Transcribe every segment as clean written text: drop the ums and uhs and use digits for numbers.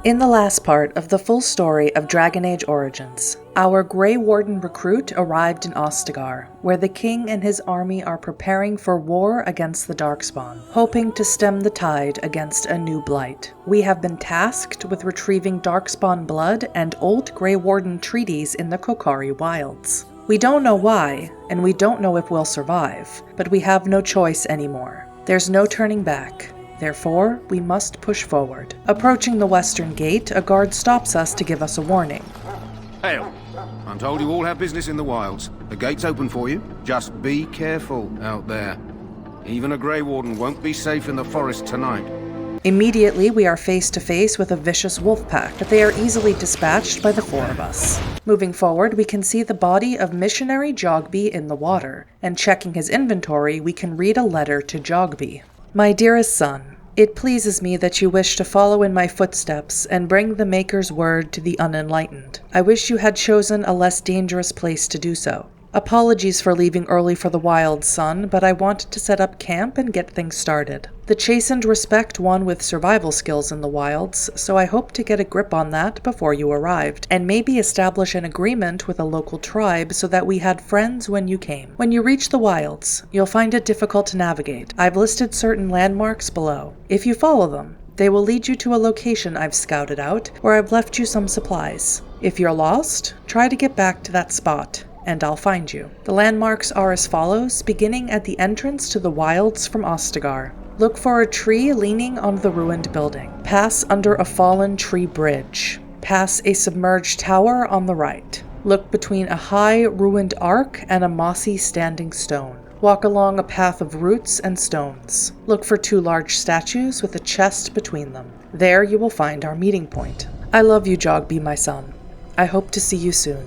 In the last part of the full story of Dragon Age Origins, our Grey Warden recruit arrived in Ostagar, where the king and his army are preparing for war against the Darkspawn, hoping to stem the tide against a new blight. We have been tasked with retrieving Darkspawn blood and old Grey Warden treaties in the Kocari wilds. We don't know why, and we don't know if we'll survive, but we have no choice anymore. There's no turning back. Therefore, we must push forward. Approaching the western gate, a guard stops us to give us a warning. Hail! I'm told you all have business in the wilds. The gate's open for you. Just be careful out there. Even a Grey Warden won't be safe in the forest tonight. Immediately, we are face to face with a vicious wolf pack, but they are easily dispatched by the four of us. Moving forward, we can see the body of missionary Jogby in the water, and checking his inventory, we can read a letter to Jogby. My dearest son, it pleases me that you wish to follow in my footsteps and bring the Maker's word to the unenlightened. I wish you had chosen a less dangerous place to do so. Apologies for leaving early for the wilds, son, but I wanted to set up camp and get things started. The Chastened respect one with survival skills in the wilds, so I hope to get a grip on that before you arrived, and maybe establish an agreement with a local tribe so that we had friends when you came. When you reach the wilds, you'll find it difficult to navigate. I've listed certain landmarks below. If you follow them, they will lead you to a location I've scouted out, where I've left you some supplies. If you're lost, try to get back to that spot, and I'll find you. The landmarks are as follows, beginning at the entrance to the wilds from Ostagar. Look for a tree leaning on the ruined building. Pass under a fallen tree bridge. Pass a submerged tower on the right. Look between a high, ruined ark and a mossy standing stone. Walk along a path of roots and stones. Look for 2 large statues with a chest between them. There you will find our meeting point. I love you, Jogby, my son. I hope to see you soon.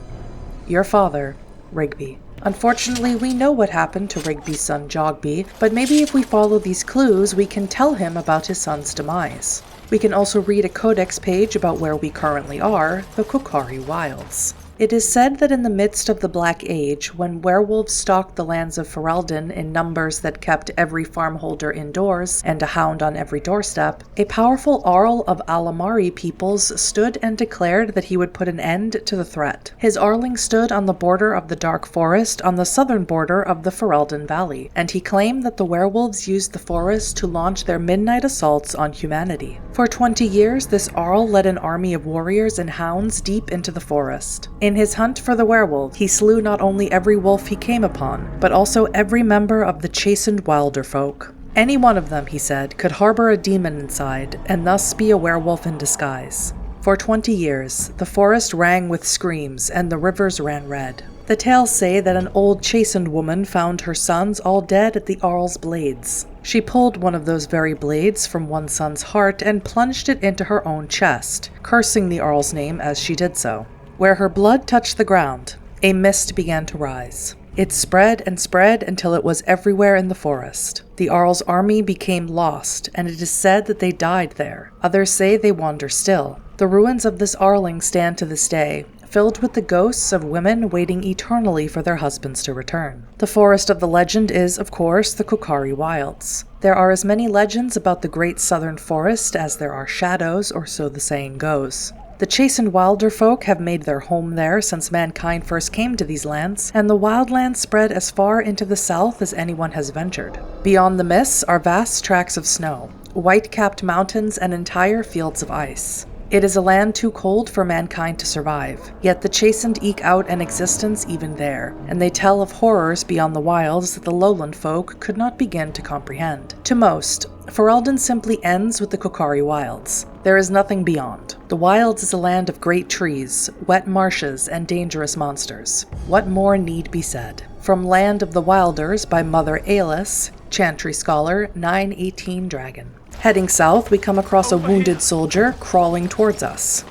Your father, Rigby. Unfortunately, we know what happened to Rigby's son Jogby, but maybe if we follow these clues, we can tell him about his son's demise. We can also read a codex page about where we currently are, the Kocari Wilds. It is said that in the midst of the Black Age, when werewolves stalked the lands of Ferelden in numbers that kept every farmholder indoors and a hound on every doorstep, a powerful Arl of Alamari peoples stood and declared that he would put an end to the threat. His Arling stood on the border of the Dark Forest on the southern border of the Ferelden Valley, and he claimed that the werewolves used the forest to launch their midnight assaults on humanity. For 20 years, this Arl led an army of warriors and hounds deep into the forest. In his hunt for the werewolf, he slew not only every wolf he came upon, but also every member of the Chastened Wilder folk. Any one of them, he said, could harbor a demon inside, and thus be a werewolf in disguise. For 20 years, the forest rang with screams, and the rivers ran red. The tales say that an old Chastened woman found her sons all dead at the Arl's blades. She pulled one of those very blades from one son's heart and plunged it into her own chest, cursing the Arl's name as she did so. Where her blood touched the ground, a mist began to rise. It spread and spread until it was everywhere in the forest. The Arl's army became lost, and it is said that they died there. Others say they wander still. The ruins of this Arling stand to this day, filled with the ghosts of women waiting eternally for their husbands to return. The forest of the legend is, of course, the Kocari Wilds. There are as many legends about the great southern forest as there are shadows, or so the saying goes. The Chastened Wilder folk have made their home there since mankind first came to these lands, and the wildlands spread as far into the south as anyone has ventured. Beyond the mists are vast tracts of snow, white-capped mountains, and entire fields of ice. It is a land too cold for mankind to survive, yet the Chastened eke out an existence even there, and they tell of horrors beyond the wilds that the lowland folk could not begin to comprehend. To most, Ferelden simply ends with the Kocari Wilds. There is nothing beyond. The wilds is a land of great trees, wet marshes, and dangerous monsters. What more need be said? From Land of the Wilders by Mother Aelis, Chantry Scholar, 918 Dragon. Heading south, we come across a wounded soldier crawling towards us.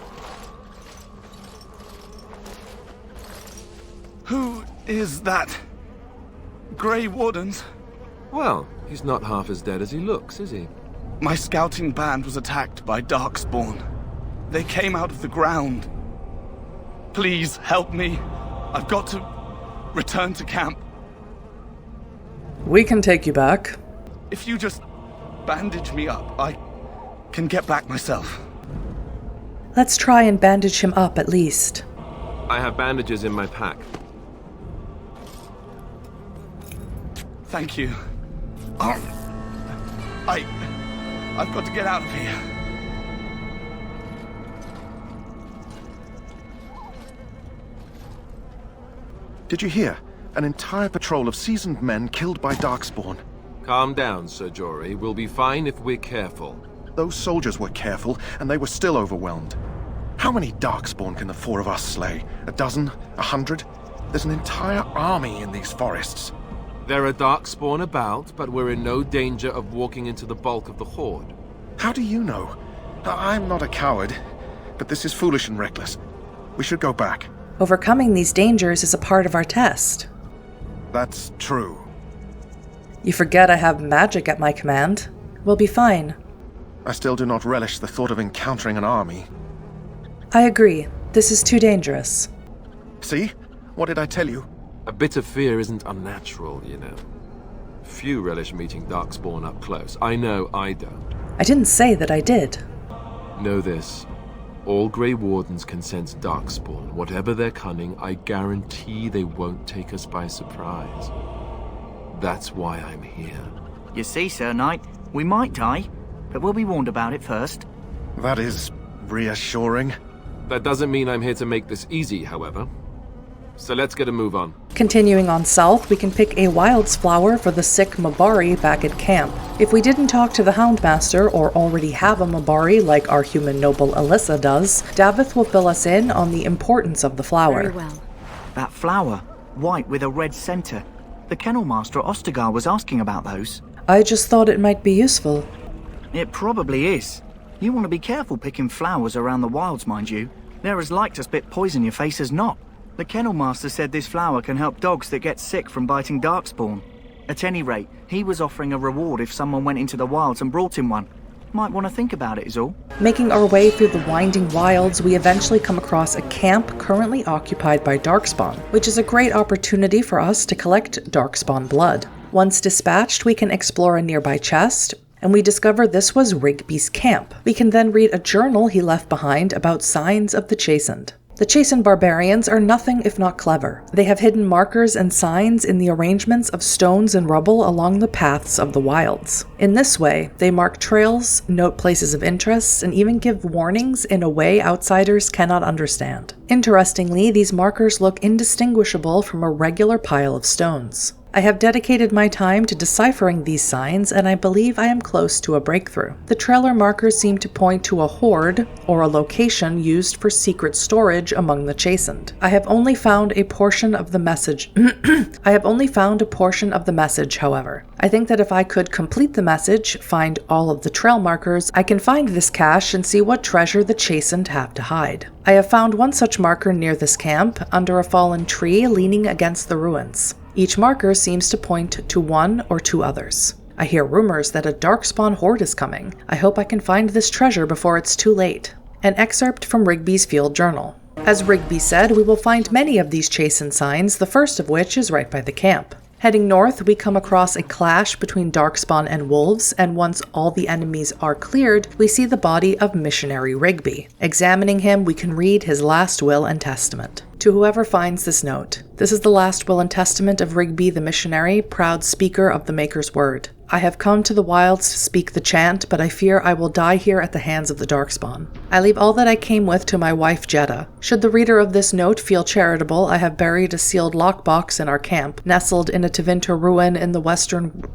Who is that? Grey Wardens? Well, he's not half as dead as he looks, is he? My scouting band was attacked by Darkspawn. They came out of the ground. Please help me. I've got to return to camp. We can take you back. If you just bandage me up, I can get back myself. Let's try and bandage him up at least. I have bandages in my pack. Thank you. I've got to get out of here. Did you hear? An entire patrol of seasoned men killed by Darkspawn. Calm down, Sir Jory. We'll be fine if we're careful. Those soldiers were careful, and they were still overwhelmed. How many Darkspawn can the four of us slay? A dozen? 100? There's an entire army in these forests. There are Darkspawn about, but we're in no danger of walking into the bulk of the Horde. How do you know? I'm not a coward, but this is foolish and reckless. We should go back. Overcoming these dangers is a part of our test. That's true. You forget I have magic at my command. We'll be fine. I still do not relish the thought of encountering an army. I agree. This is too dangerous. See? What did I tell you? A bit of fear isn't unnatural, you know. Few relish meeting Darkspawn up close. I know I don't. I didn't say that I did. Know this. All Grey Wardens can sense Darkspawn. Whatever their cunning, I guarantee they won't take us by surprise. That's why I'm here. You see, Sir Knight, we might die, but we'll be warned about it first. That is reassuring. That doesn't mean I'm here to make this easy, however. So let's get a move on. Continuing on south, we can pick a wild's flower for the sick Mabari back at camp. If we didn't talk to the Houndmaster or already have a Mabari like our human noble Alyssa does, Davith will fill us in on the importance of the flower. Very well. That flower, white with a red center. The Kennel Master Ostagar was asking about those. I just thought it might be useful. It probably is. You want to be careful picking flowers around the wilds, mind you. They're as like to spit poison your face as not. The Kennel Master said this flower can help dogs that get sick from biting Darkspawn. At any rate, he was offering a reward if someone went into the wilds and brought him one. Might want to think about it is all. Making our way through the winding wilds, we eventually come across a camp currently occupied by Darkspawn, which is a great opportunity for us to collect Darkspawn blood. Once dispatched, we can explore a nearby chest, and we discover this was Rigby's camp. We can then read a journal he left behind about signs of the Chastened. The Chastened barbarians are nothing if not clever. They have hidden markers and signs in the arrangements of stones and rubble along the paths of the wilds. In this way, they mark trails, note places of interest, and even give warnings in a way outsiders cannot understand. Interestingly, these markers look indistinguishable from a regular pile of stones. I have dedicated my time to deciphering these signs, and I believe I am close to a breakthrough. The trailer markers seem to point to a horde, or a location used for secret storage among the Chastened. I have only found a portion of the message. However. I think that if I could complete the message, find all of the trail markers, I can find this cache and see what treasure the Chastened have to hide. I have found one such marker near this camp, under a fallen tree leaning against the ruins. Each marker seems to point to one or two others. I hear rumors that a Darkspawn horde is coming. I hope I can find this treasure before it's too late. An excerpt from Rigby's field journal. As Rigby said, we will find many of these Chastened signs, the first of which is right by the camp. Heading north, we come across a clash between Darkspawn and wolves, and once all the enemies are cleared, we see the body of Missionary Rigby. Examining him, we can read his last will and testament. To whoever finds this note, this is the last will and testament of Rigby the missionary, proud speaker of the Maker's word. I have come to the wilds to speak the chant, but I fear I will die here at the hands of the Darkspawn. I leave all that I came with to my wife Jeddah. Should the reader of this note feel charitable, I have buried a sealed lockbox in our camp, nestled in a Tevinter ruin in the western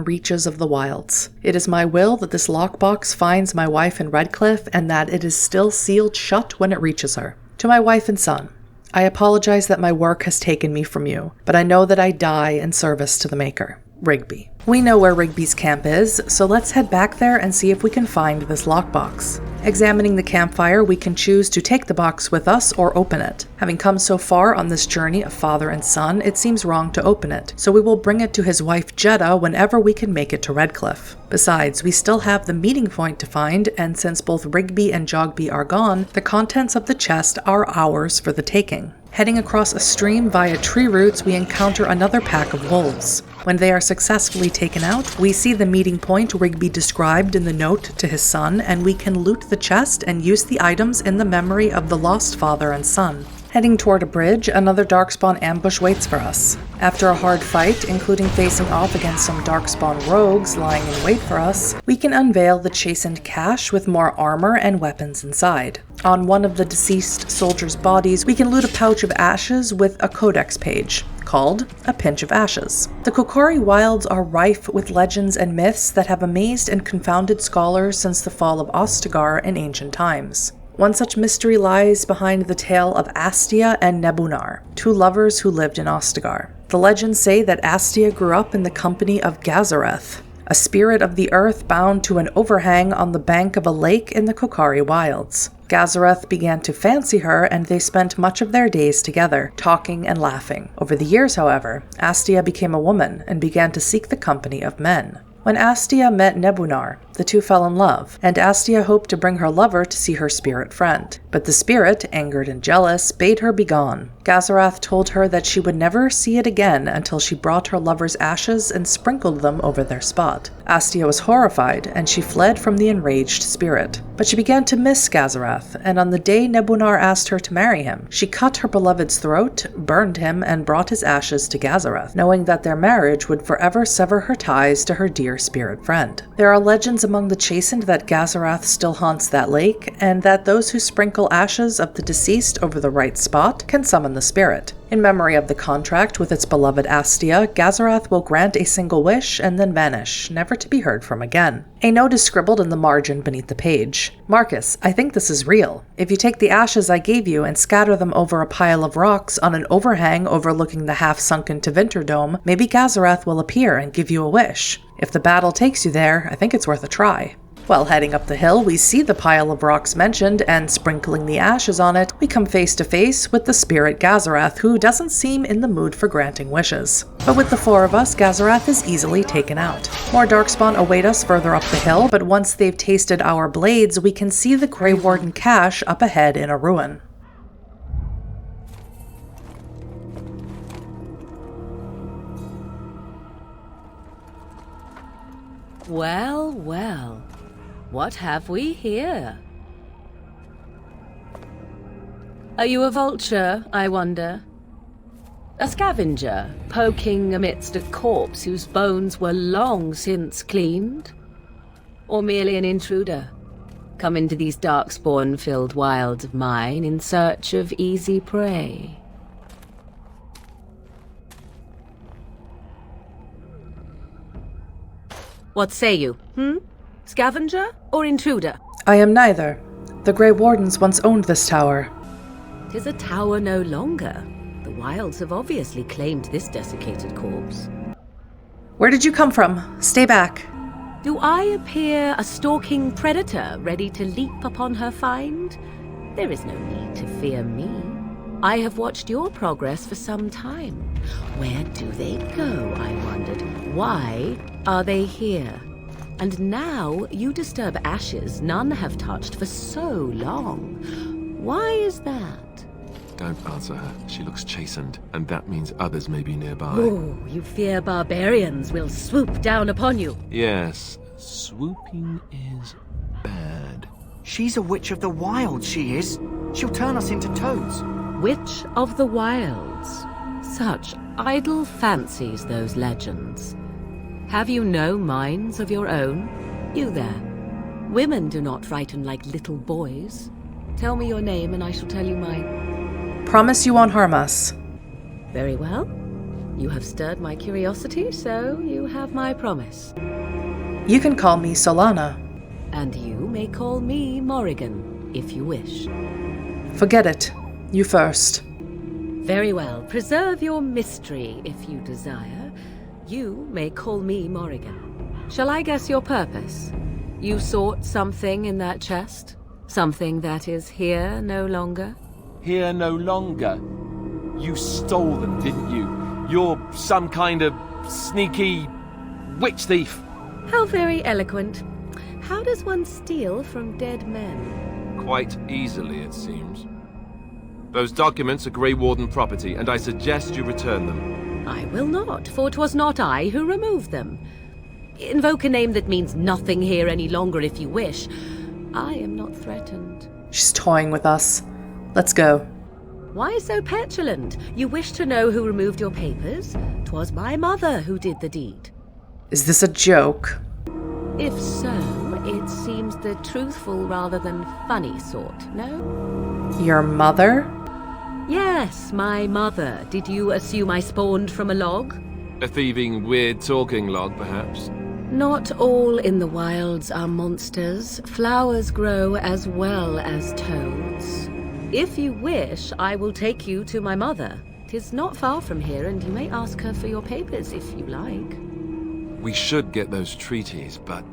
reaches of the wilds. It is my will that this lockbox finds my wife in Redcliffe, and that it is still sealed shut when it reaches her. To my wife and son, I apologize that my work has taken me from you, but I know that I die in service to the Maker. Rigby. We know where Rigby's camp is, so let's head back there and see if we can find this lockbox. Examining the campfire, we can choose to take the box with us or open it. Having come so far on this journey of father and son, it seems wrong to open it, so we will bring it to his wife Jeddah whenever we can make it to Redcliffe. Besides, we still have the meeting point to find, and since both Rigby and Jogby are gone, the contents of the chest are ours for the taking. Heading across a stream via tree roots, we encounter another pack of wolves. When they are successfully taken out, we see the meeting point Rigby described in the note to his son, and we can loot the chest and use the items in the memory of the lost father and son. Heading toward a bridge, another Darkspawn ambush waits for us. After a hard fight, including facing off against some Darkspawn rogues lying in wait for us, we can unveil the chastened cache with more armor and weapons inside. On one of the deceased soldiers' bodies, we can loot a pouch of ashes with a codex page, called A Pinch of Ashes. The Kocari wilds are rife with legends and myths that have amazed and confounded scholars since the fall of Ostagar in ancient times. One such mystery lies behind the tale of Astia and Nebunar, two lovers who lived in Ostagar. The legends say that Astia grew up in the company of Gazareth, a spirit of the earth bound to an overhang on the bank of a lake in the Kocari wilds. Gazareth began to fancy her, and they spent much of their days together, talking and laughing. Over the years, however, Astia became a woman and began to seek the company of men. When Astia met Nebunar, the two fell in love, and Astia hoped to bring her lover to see her spirit friend. But the spirit, angered and jealous, bade her begone. Gazarath told her that she would never see it again until she brought her lover's ashes and sprinkled them over their spot. Astia was horrified, and she fled from the enraged spirit. But she began to miss Gazarath, and on the day Nebunar asked her to marry him, she cut her beloved's throat, burned him, and brought his ashes to Gazarath, knowing that their marriage would forever sever her ties to her dear spirit friend. There are legends among the chastened that Gazarath still haunts that lake, and that those who sprinkle ashes of the deceased over the right spot can summon the spirit. In memory of the contract with its beloved Astia, Gazarath will grant a single wish and then vanish, never to be heard from again. A note is scribbled in the margin beneath the page. Marcus, I think this is real. If you take the ashes I gave you and scatter them over a pile of rocks on an overhang overlooking the half-sunken Tevinter Dome, maybe Gazarath will appear and give you a wish. If the battle takes you there, I think it's worth a try. While heading up the hill, we see the pile of rocks mentioned, and sprinkling the ashes on it, we come face to face with the spirit Gazarath, who doesn't seem in the mood for granting wishes. But with the four of us, Gazarath is easily taken out. More Darkspawn await us further up the hill, but once they've tasted our blades, we can see the Grey Warden cache up ahead in a ruin. Well, well. What have we here? Are you a vulture, I wonder? A scavenger, poking amidst a corpse whose bones were long since cleaned? Or merely an intruder, come into these darkspawn-filled wilds of mine in search of easy prey? What say you, Scavenger or intruder? I am neither. The Grey Wardens once owned this tower. 'Tis a tower no longer. The wilds have obviously claimed this desiccated corpse. Where did you come from? Stay back. Do I appear a stalking predator ready to leap upon her find? There is no need to fear me. I have watched your progress for some time. Where do they go, I wondered? Why are they here? And now you disturb ashes none have touched for so long. Why is that? Don't answer her. She looks chastened, and that means others may be nearby. Oh, you fear barbarians will swoop down upon you. Yes, swooping is bad. She's a witch of the wild, she is. She'll turn us into toads. Witch of the wilds. Such idle fancies, those legends. Have you no minds of your own? You there. Women do not frighten like little boys. Tell me your name and I shall tell you mine. Promise you won't harm us. Very well. You have stirred my curiosity, so you have my promise. You can call me Solana. And you may call me Morrigan, if you wish. Forget it. You first. Very well. Preserve your mystery, if you desire. You may call me Morrigan. Shall I guess your purpose? You sought something in that chest? Something that is here no longer? Here no longer. You stole them, didn't you? You're some kind of sneaky witch thief. How very eloquent. How does one steal from dead men? Quite easily, it seems. Those documents are Grey Warden property, and I suggest you return them. I will not, for 'twas not I who removed them. Invoke a name that means nothing here any longer if you wish. I am not threatened. She's toying with us. Let's go. Why so petulant? You wish to know who removed your papers? 'Twas my mother who did the deed. Is this a joke? If so, it seems the truthful rather than funny sort, no? Your mother? Yes, my mother. Did you assume I spawned from a log? A thieving, weird talking log, perhaps? Not all in the wilds are monsters. Flowers grow as well as toads. If you wish, I will take you to my mother. 'Tis not far from here, and you may ask her for your papers if you like. We should get those treaties, but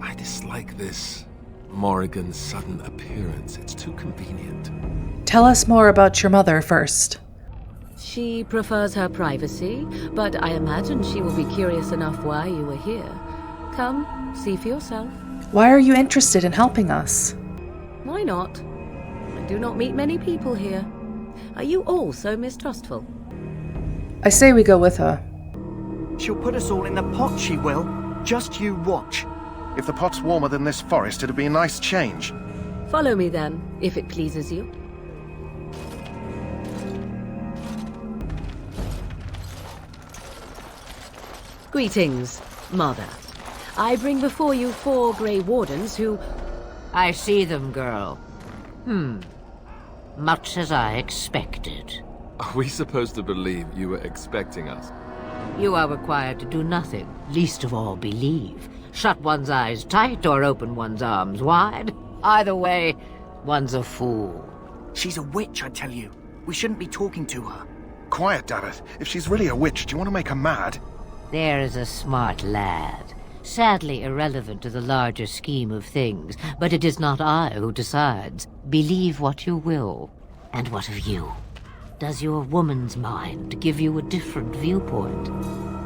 I dislike this Morrigan's sudden appearance. It's too convenient. Tell us more about your mother first. She prefers her privacy, but I imagine she will be curious enough why you are here. Come, see for yourself. Why are you interested in helping us? Why not? I do not meet many people here. Are you all so mistrustful? I say we go with her. She'll put us all in the pot, she will. Just you watch. If the pot's warmer than this forest, it'd be a nice change. Follow me then, if it pleases you. Greetings, Mother. I bring before you 4 Grey Wardens who... I see them, girl. Much as I expected. Are we supposed to believe you were expecting us? You are required to do nothing, least of all believe. Shut one's eyes tight or open one's arms wide. Either way, one's a fool. She's a witch, I tell you. We shouldn't be talking to her. Quiet, Dareth. If she's really a witch, do you want to make her mad? There is a smart lad. Sadly irrelevant to the larger scheme of things, but it is not I who decides. Believe what you will. And what of you? Does your woman's mind give you a different viewpoint?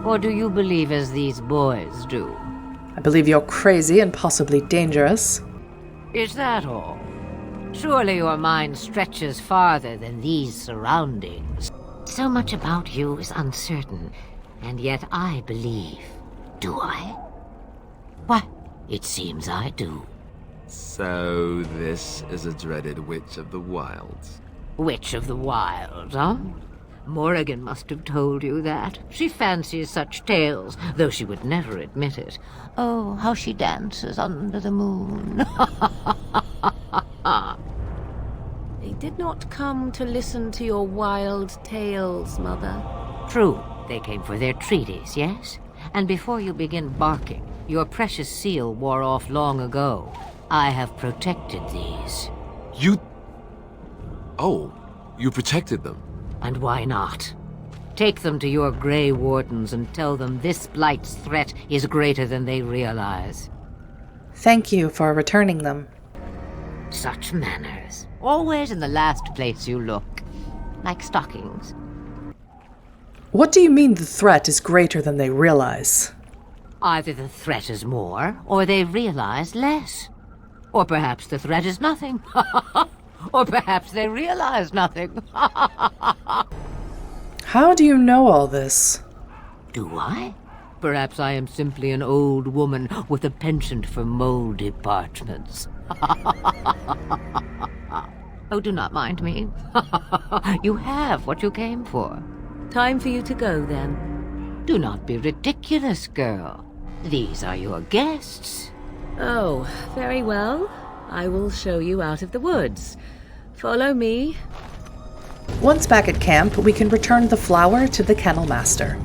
Or do you believe as these boys do? I believe you're crazy and possibly dangerous. Is that all? Surely your mind stretches farther than these surroundings. So much about you is uncertain, and yet I believe. Do I? Why, it seems I do. So this is a dreaded witch of the wilds. Witch of the Wilds, huh? Morrigan must have told you that. She fancies such tales, though she would never admit it. Oh, how she dances under the moon. They did not come to listen to your wild tales, Mother. True, they came for their treaties, yes? And before you begin barking, your precious seal wore off long ago. I have protected these. You... Oh, you protected them. And why not? Take them to your Grey Wardens and tell them this Blight's threat is greater than they realize. Thank you for returning them. Such manners. Always in the last place you look. Like stockings. What do you mean the threat is greater than they realize? Either the threat is more, or they realize less. Or perhaps the threat is nothing. Or perhaps they realize nothing. How do you know all this? Do I? Perhaps I am simply an old woman with a penchant for moldy parchments. Oh, do not mind me. You have what you came for. Time for you to go, then. Do not be ridiculous, girl. These are your guests. Oh, very well. I will show you out of the woods. Follow me. Once back at camp, we can return the flower to the kennel master.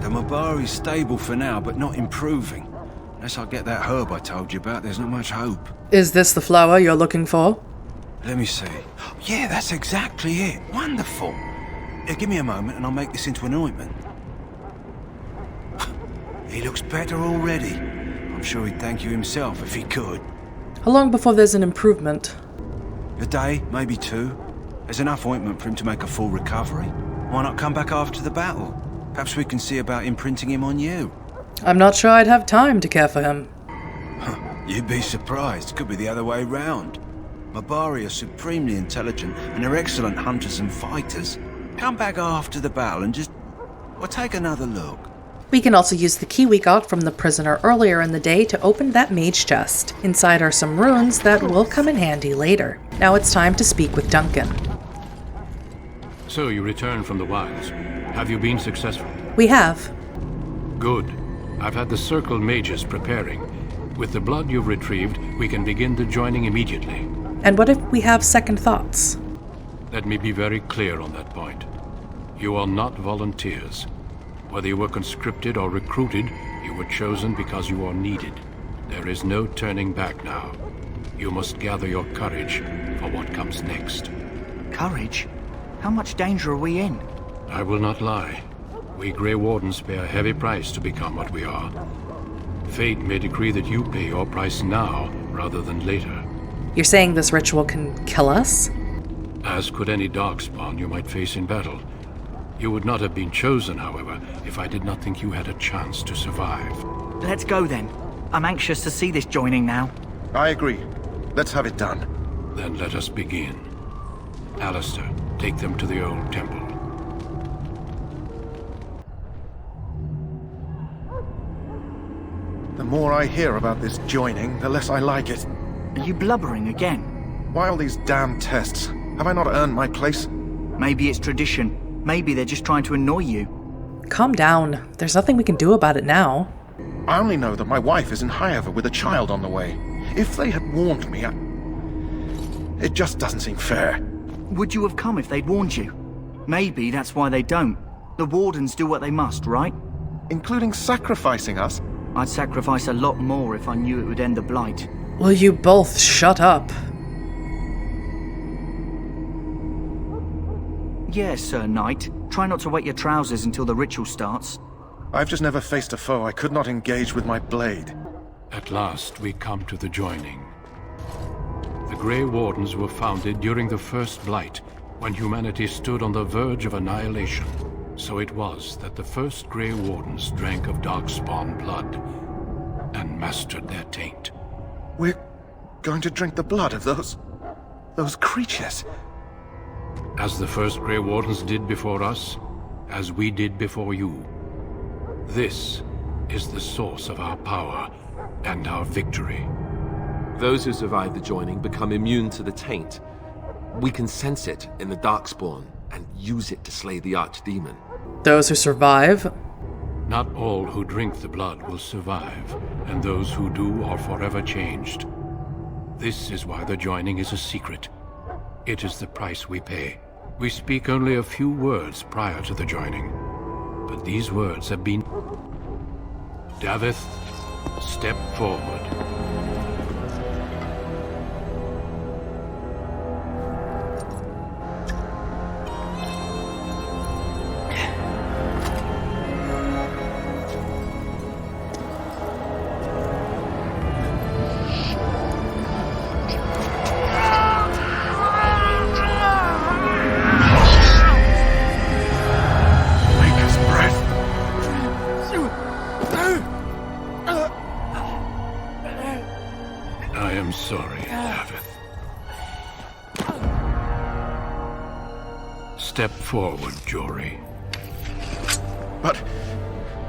The Mabari's stable for now, but not improving. Unless I get that herb I told you about, there's not much hope. Is this the flower you're looking for? Let me see. Yeah, that's exactly it. Wonderful. Give me a moment and I'll make this into an ointment. He looks better already. I'm sure he'd thank you himself if he could. How long before there's an improvement? A day, maybe 2. There's enough ointment for him to make a full recovery. Why not come back after the battle? Perhaps we can see about imprinting him on you. I'm not sure I'd have time to care for him. You'd be surprised. Could be the other way round. Mabari are supremely intelligent and they're excellent hunters and fighters. Come back after the battle and just We'll take another look. We can also use the key we got from the prisoner earlier in the day to open that mage chest. Inside are some runes that will come in handy later. Now it's time to speak with Duncan. So you returned from the wilds. Have you been successful? We have. Good. I've had the Circle mages preparing. With the blood you've retrieved, we can begin the joining immediately. And what if we have second thoughts? Let me be very clear on that point. You are not volunteers. Whether you were conscripted or recruited, you were chosen because you are needed. There is no turning back now. You must gather your courage for what comes next. Courage? How much danger are we in? I will not lie. We Grey Wardens pay a heavy price to become what we are. Fate may decree that you pay your price now rather than later. You're saying this ritual can kill us? As could any darkspawn you might face in battle. You would not have been chosen, however, if I did not think you had a chance to survive. Let's go then. I'm anxious to see this joining now. I agree. Let's have it done. Then let us begin. Alistair, take them to the old temple. The more I hear about this joining, the less I like it. Are you blubbering again? Why all these damn tests? Have I not earned my place? Maybe it's tradition. Maybe they're just trying to annoy you. Calm down. There's nothing we can do about it now. I only know that my wife is in Highever with a child on the way. If they had warned me, it just doesn't seem fair. Would you have come if they'd warned you? Maybe that's why they don't. The Wardens do what they must, right? Including sacrificing us? I'd sacrifice a lot more if I knew it would end the Blight. Will you both shut up? Yes, Sir Knight. Try not to wet your trousers until the ritual starts. I've just never faced a foe I could not engage with my blade. At last, we come to the joining. The Grey Wardens were founded during the First Blight, when humanity stood on the verge of annihilation. So it was that the first Grey Wardens drank of darkspawn blood and mastered their taint. We're going to drink the blood of those creatures. As the first Grey Wardens did before us, as we did before you. This is the source of our power and our victory. Those who survive the joining become immune to the taint. We can sense it in the darkspawn and use it to slay the archdemon. Those who survive? Not all who drink the blood will survive, and those who do are forever changed. This is why the joining is a secret. It is the price we pay. We speak only a few words prior to the joining, but these words have been... Davith, step forward. Step forward, Jory. But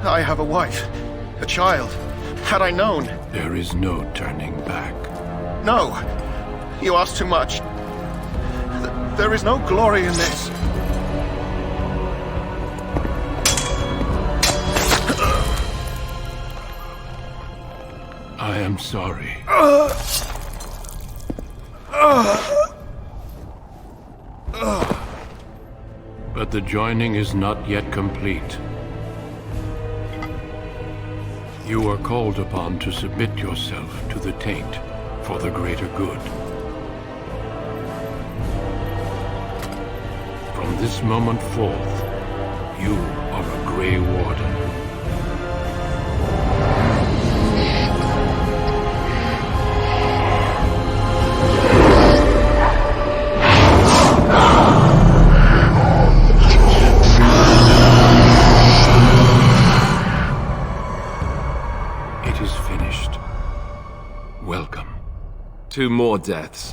I have a wife, a child. Had I known... There is no turning back. No! You ask too much. There is no glory in this. I am sorry. But the joining is not yet complete. You are called upon to submit yourself to the taint for the greater good. From this moment forth, you are a Grey Warden. Two more deaths.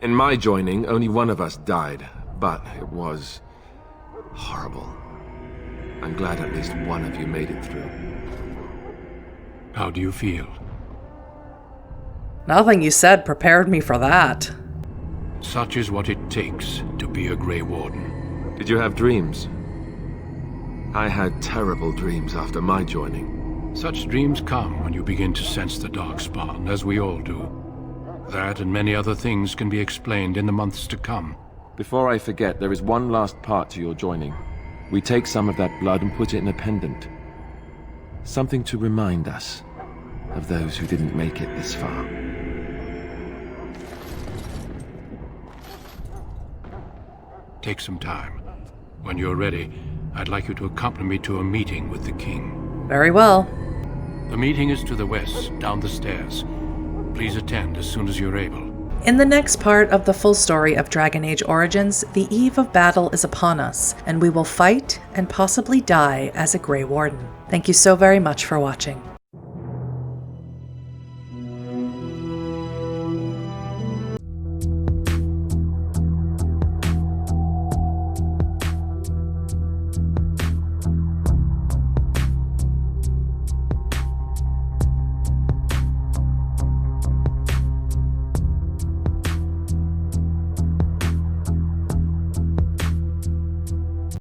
In my joining, only one of us died, but it was horrible. I'm glad at least one of you made it through. How do you feel? Nothing you said prepared me for that. Such is what it takes to be a Grey Warden. Did you have dreams? I had terrible dreams after my joining. Such dreams come when you begin to sense the darkspawn, as we all do. That and many other things can be explained in the months to come. Before I forget, there is one last part to your joining. We take some of that blood and put it in a pendant. Something to remind us of those who didn't make it this far. Take some time. When you're ready, I'd like you to accompany me to a meeting with the king. Very well. The meeting is to the west, down the stairs. Please attend as soon as you're able. In the next part of the full story of Dragon Age Origins, the eve of battle is upon us, and we will fight and possibly die as a Grey Warden. Thank you so very much for watching.